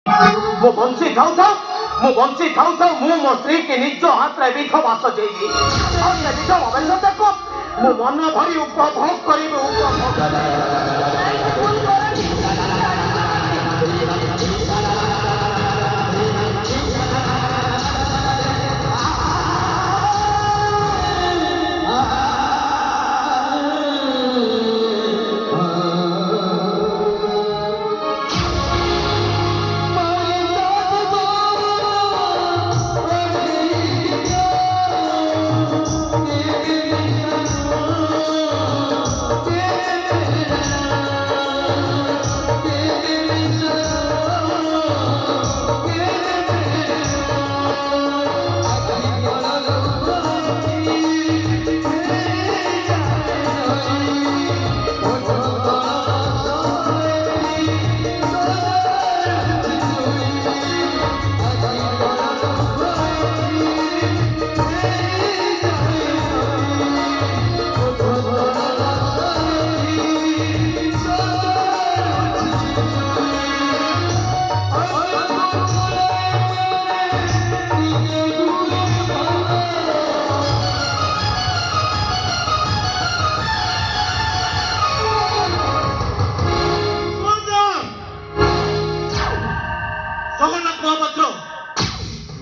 ମୁଁ ବଞ୍ଚି ଥାଉ ଥାଉ ମୁଁ ମୋ ସ୍ତ୍ରୀକି ନିଜ ହାତରେ ବିଧବା ସଜେଇବି। ବିଧବା ବେଶଟାକୁ ମୁଁ ମନ ଭରି ଉପଭୋଗ କରିବି।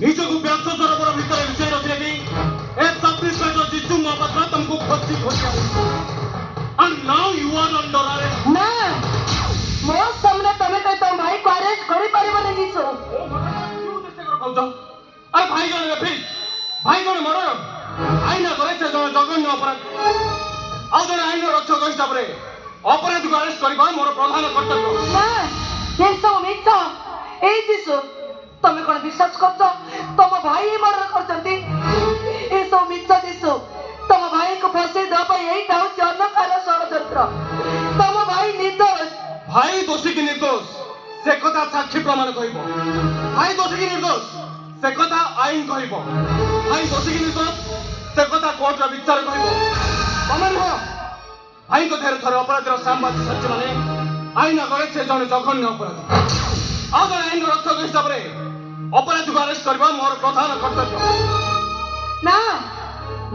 ନିଜକୁ ବ୍ୟସ୍ତ ସରୋବର ଭିତରେ ଲୁଚାଇ ରଖିଲେ ଏ ସବ୍‌ଇନ୍ସପେକ୍ଟର ଜିତୁ ମହାପାତ୍ର ତମକୁ ଖୋଜି and now you are under arrest। ନା ମୋ ସାମ୍ନା ତମେ ତ ତମ ଭାଇକୁ ଆରେଷ୍ଟ କରିପାରିବନି ଜିସୁ। ଆରେ ଭାଇ ଜଣେ ରେଫି, ଭାଇ ଜଣେ ମର୍ଡର, ଆଇନ କରେ ସେ ଜଣେ ଜଘନ୍ୟ ଅପରାଧ, ଆଉ ଜଣେ ଆଇନ ରକ୍ଷକ ହିସାବରେ ଅପରାଧୀକୁ ଆରେଷ୍ଟ କରିବା ମୋର ପ୍ରଧାନ କର୍ତ୍ତବ୍ୟ। ନା ଏସବୁ ମିଛ। ଏଇ ଜିସୁ ତମେ କଣ ବିଶ୍ୱାସ କରୁଛ ତମ ଭାଇ ମର୍ଡର କରିଛନ୍ତି? ଏସବୁ ମିଛ ଜିସୁ। ତମ ଭାଇକୁ ଫସେଇ ଦେବା ପାଇଁ ଏଇଟା ହଉଛି ଅନ୍ଧକାର ଷଡ଼ଯନ୍ତ୍ର। ତମ ଭାଇ ନିର୍ଦ୍ଦୋଷ। ଭାଇ ଦୋଷୀ କି ନିର୍ଦ୍ଦୋଷ ସେ କଥା ସାକ୍ଷୀ ପ୍ରମାଣ କହିବ। ଭାଇ ଦୋଷୀ କି ନିର୍ଦ୍ଦୋଷ ସେ କଥା ଆଇନ କହିବ। ଭାଇ ଦୋଷୀ କି ନିର୍ଦ୍ଦୋଷ ସେ କଥା କୋର୍ଟର ବିଚାର କହିବ। ତମେ ନୁହଁ, ଭାଇଙ୍କ ଦେହରେ ଥରେ ଅପରାଧୀର ସାମ୍ବାଦ ସରିଛି ମାନେ ଆଇନ କରେ ସେ ଜଣେ ଜଘନ୍ୟ ଅପରାଧୀ, ଆଉ ଜଣେ ଆଇନ ରକ୍ଷକ ହିସାବରେ ଅପରାଧୀକୁ ଆରେଷ୍ଟ କରିବା ମୋର ପ୍ରଧାନ କର୍ତ୍ତବ୍ୟ। ନା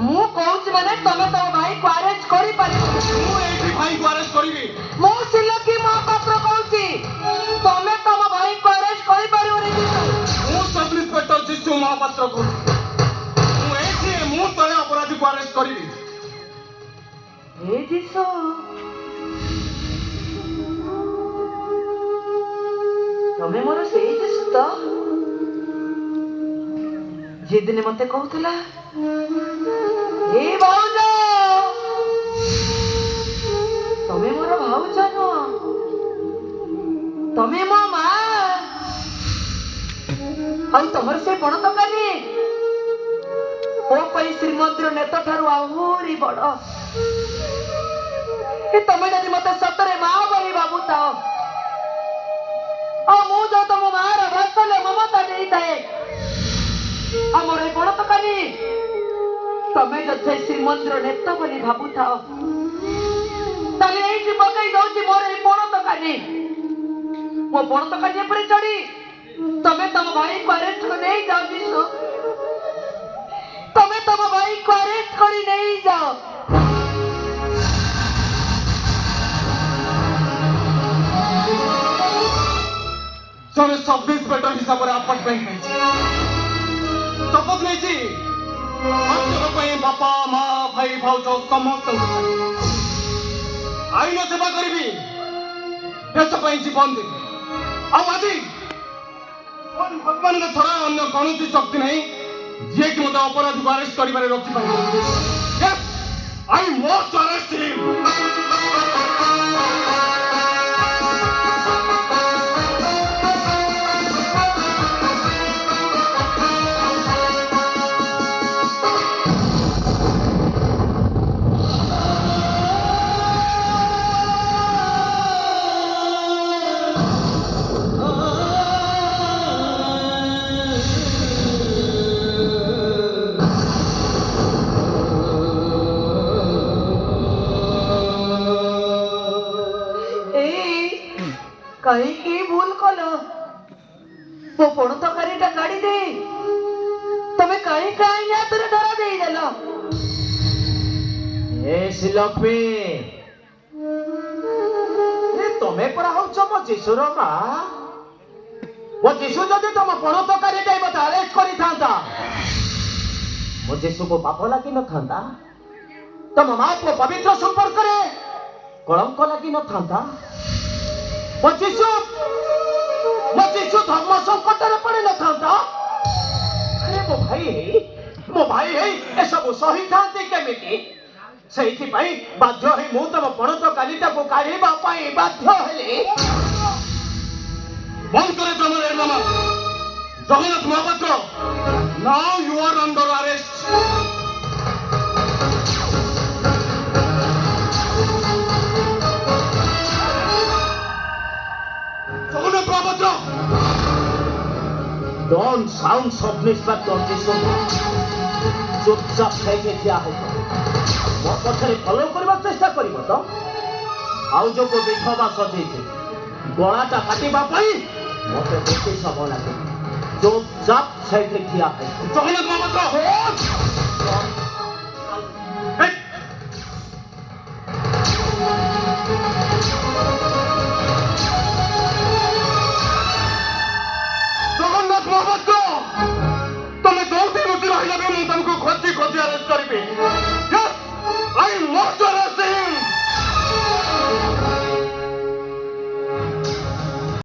ମୁଁ କହୁଛି ମାନେ ତମେ ତମ ଭାଇକୁ ଆରେଷ୍ଟ କରିପାରିବ। ମୁଁ ଏଇଠି ଭାଇକୁ ଆରେଷ୍ଟ କରିବି। ମୁଁ ସିଲକି ମହାପାତ୍ର କହୁଛି ତମେ ତମ ଭାଇକୁ ଆରେଷ୍ଟ କରିପାରିବନି ଜିସୁ। ମୁଁ ସବ୍‌ଇନ୍ସପେକ୍ଟର ଜିତୁ ମହାପାତ୍ର କହୁଛି ମୁଁ ଏଇଠି ମୁଁ ତଳେ ଅପରାଧୀକୁ ଆରେଷ୍ଟ କରିବି। ଏ ଜିସୁ ତମେ ମୋର ସେଇ ଜିସୁ ତ ଯେ ଦିନେ ମତେ କହୁଥିଲା ଏ ଭାଉଜ ତମେ ମୋର ଭାଉଜ ନୁହଁ, ତମେ ମୋ ମା। ଆଉ ତମର ସେ ବଣ ଦୋକାନୀ ମୋ ପାଇଁ ଶ୍ରୀମନ୍ଦିର ନେତା ଠାରୁ ଆହୁରି ବଡ। ତମେ ଯଦି ମତେ ସତରେ ମା ବୋଲି ଭାବୁଥାଅ ଆଉ ମୁଁ ଯୋଉ ତମ ମାର ବାତ୍ସଲ୍ୟ ମମତା ଦେଇଥାଏ ଆମର ଏ ବଣ ଦୋକାନୀ ତମେ ଯଦି ଶ୍ରୀମନ୍ଦିର ନେତା ବୋଲି ଭାବୁଥାଅ ତାହେଲେ ଏଇଠି ପକେଇ ଦଉଛି ମୋର ଏଇ ବଣ ଦୋକାନୀ। ମୋ ବଣ ଦୋକାନୀ ଉପରେ ଚଢି ତମେ ତମ ଭାଇକୁ ଆରେଷ୍ଟ କରି ନେଇଯାଅ ଜିସୁ। ତମେ ତମ ଭାଇକୁ ଆରେଷ୍ଟ କରି ନେଇଯାଅ। ଜଣେ ସବ୍‌ଇନ୍ସପେକ୍ଟର ହିସାବରେ ଆପାର୍ଟମେଣ୍ଟ ନେଇଛି, ଶପଥ ନେଇଛି ଅଞ୍ଚଳ ପାଇଁ ବାପା ମା ଭାଇ ଭାଉଜ ସମସ୍ତଙ୍କୁ ଆଇନ ସେବା କରିବି, ଦେଶ ପାଇଁ ଜୀବନ ଦେବି। ଆଉ ଆଜି ଭଗବାନଙ୍କ ଛଡା ଅନ୍ୟ କୌଣସି ଶକ୍ତି ନାହିଁ ଯିଏକି ମୋତେ ଅପରାଧୀକୁ ଆରେଷ୍ଟ କରିବାରେ ରୋକିପାରିବ। Yes, I must arrest him। कहीं की भूल कल ମୋ ପଣ ତରକାରୀଟା କାଢି ଦେ ତମେ କାହିଁ କାହିଁ ହାତରେ ଧରା ଦେଇଦେଲ ଏ ଶ୍ରୀଲକ୍ଷ୍ମୀ ତମେ ପରା ହଉଛ ମୋ ଯିଶୁର ମା ମୋ ଯିଶୁ ଯଦି ତମ ପଣ ତରକାରୀ ଦେଇ ମତେ ଆରେଷ୍ଟ କରିଥାନ୍ତା ମୋ ଯିଶୁକୁ ପାପ ଲାଗିନଥାନ୍ତା ତମ ମା ପୁଅ ପବିତ୍ର ସମ୍ପର୍କରେ କଳଙ୍କ ଲାଗିନଥାନ୍ତା ମୋ ଯିଶୁ ଧର୍ମ ସଂକଟରେ ପଡିନଥାନ୍ତା ମୋ ଭାଇ ହେଇ ଏସବୁ ସହିଥାନ୍ତି କେମିତି ସେଇଥିପାଇଁ ବାଧ୍ୟ ହେଇ ମୁଁ ତମ ପଣ ତରକାରୀଟାକୁ କାଢିବା ପାଇଁ ବାଧ୍ୟ ହେଲି বন্ধ করে তোমার এর মামা Jagannath Mohapatra now you are under arrest Jagannath Mohapatra Don't sound sub inspector ଯିଶୁ ଚୁପଚାପ ଖାଇକି ଠିଆ ହେଇଛ ମୋ ପଛରେ ଫଲୋ କରିବାକୁ ଚେଷ୍ଟା କରିବ ତ ଆଉ ଯୋଉ ବିଧବା ସଜେଇଛି ଗଳାଟା କାଟିବା ପାଇଁ ମତେ ବେଶୀ ସମୟ ଲାଗେ ଚୁପଚାପ ସେଇଠି ଠିଆ ହେଇଛ জগন্নাথ মহাপাত্র